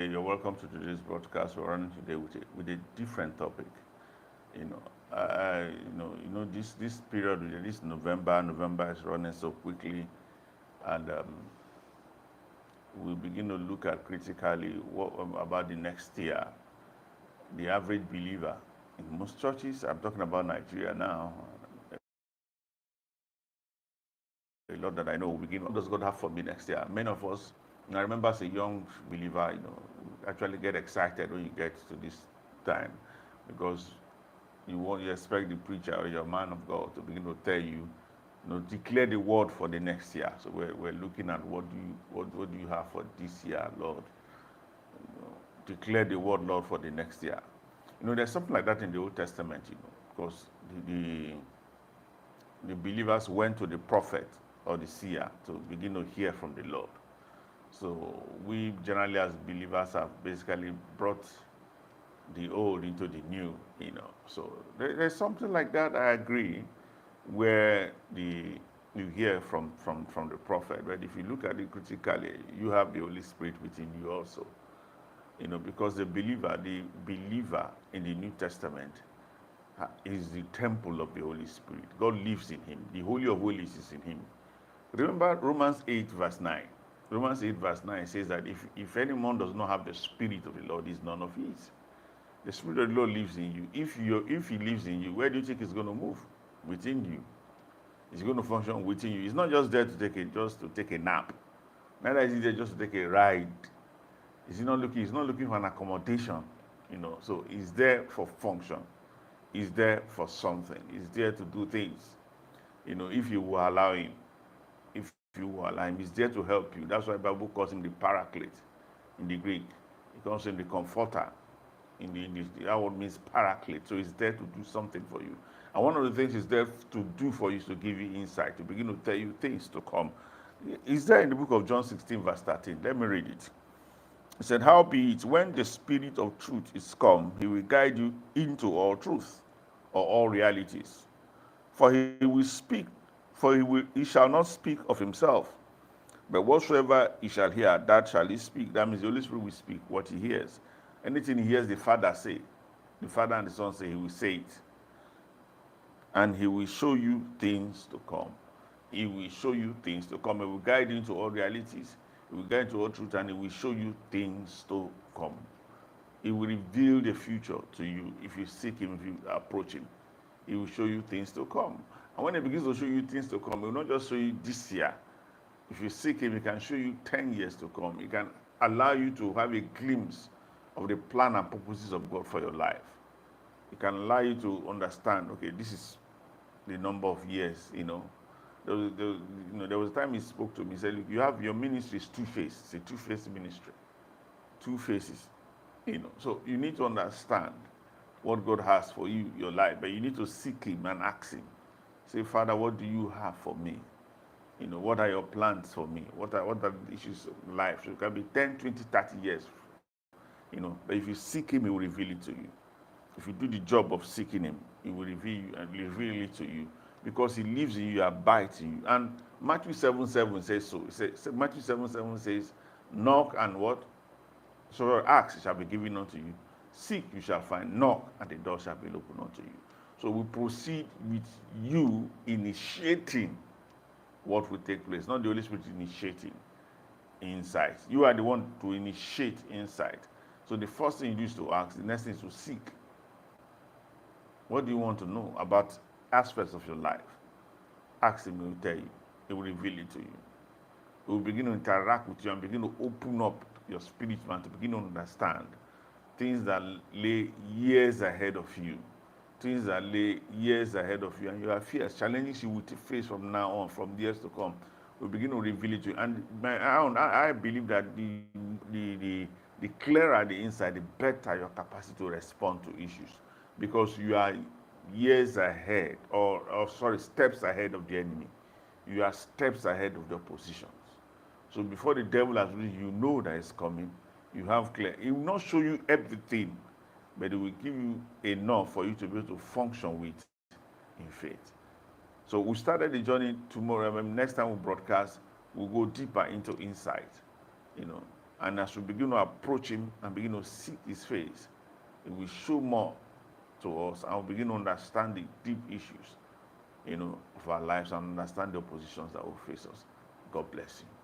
You're welcome to today's broadcast. We're running today with a different topic. You know, this period, this November is running so quickly, and we begin to look at critically what about the next year. The average believer in most churches, I'm talking about Nigeria now. A lot that I know will begin. What does God have for me next year? Many of us, I remember as a young believer, actually get excited when you get to this time because you expect the preacher or your man of God to begin to tell you, declare the word for the next year. So we're looking at what do you have for this year, Lord? Declare the word, Lord, for the next year. There's something like that in the Old Testament, because the believers went to the prophet or the seer to begin to hear from the Lord. So we generally as believers have basically brought the old into the new. So there's something like that, I agree, where you hear from the prophet. But if you look at it critically, you have the Holy Spirit within you also. Because the believer in the New Testament is the temple of the Holy Spirit. God lives in him. The Holy of Holies is in him. Remember Romans 8 verse 9. Romans 8 verse 9 says that if anyone does not have the Spirit of the Lord, he's none of his. The Spirit of the Lord lives in you. If he lives in you, where do you think he's going to move? Within you. He's going to function within you. He's not just there to take a nap. Neither is he there just to take a ride. He's not looking for an accommodation. So he's there for function. He's there for something. He's there to do things. If you will allow him. If you will allow him, he's there to help you. That's why the Bible calls him the paraclete in the Greek. It calls him the comforter in the English. That word means paraclete. So he's there to do something for you. And one of the things he's there to do for you is to give you insight, to begin to tell you things to come. It's there in the book of John 16, verse 13. Let me read it. He said, howbeit, when the Spirit of truth is come, he will guide you into all truth, or all realities. For he will speak, he shall not speak of himself, but whatsoever he shall hear, that shall he speak. That means the Holy Spirit will speak what he hears. Anything he hears the Father say, the Father and the Son say, he will say it. And he will show you things to come. He will show you things to come. He will guide you into all realities. He will guide you into all truth, and he will show you things to come. He will reveal the future to you if you seek him, if you approach him. He will show you things to come. And when he begins to show you things to come, he will not just show you this year. If you seek him, he can show you 10 years to come. He can allow you to have a glimpse of the plan and purposes of God for your life. He can allow you to understand, okay, this is the number of years. There was a time he spoke to me. He said, look, you have your ministry is two-faced. It's a two-faced ministry. Two faces. So you need to understand what God has for you, your life, but you need to seek him and ask him. Say, Father, what do you have for me? What are your plans for me? What are the issues of life? So it can be 10, 20, 30 years. But if you seek him, he will reveal it to you. If you do the job of seeking him, he will reveal it to you. Because he lives in you, abides in you. And Matthew 7:7 says so. Matthew 7:7 says, knock and what? So ask, it shall be given unto you. Seek, you shall find. Knock, and the door shall be opened unto you. So we proceed with you initiating what will take place, not the Holy Spirit initiating insight. You are the one to initiate insight. So the first thing you do is to ask, the next thing is to seek. What do you want to know about aspects of your life? Ask him, he will tell you. He will reveal it to you. He will begin to interact with you and begin to open up your spirit man to begin to understand things that lay years ahead of you. Things that lay years ahead of you, and your fears, challenges you will face from now on, from years to come, will begin to reveal it to you. And I believe that the clearer the insight, the better your capacity to respond to issues, because you are years ahead, or steps ahead of the enemy. You are steps ahead of the oppositions. So before the devil has reached, you know that it's coming. You have clear. He will not show you everything, but it will give you enough for you to be able to function with in faith. So we started the journey tomorrow. Next time we broadcast, we'll go deeper into insight. And as we begin to approach him and begin to seek his face, he will show more to us and we begin to understand the deep issues, of our lives and understand the oppositions that will face us. God bless you.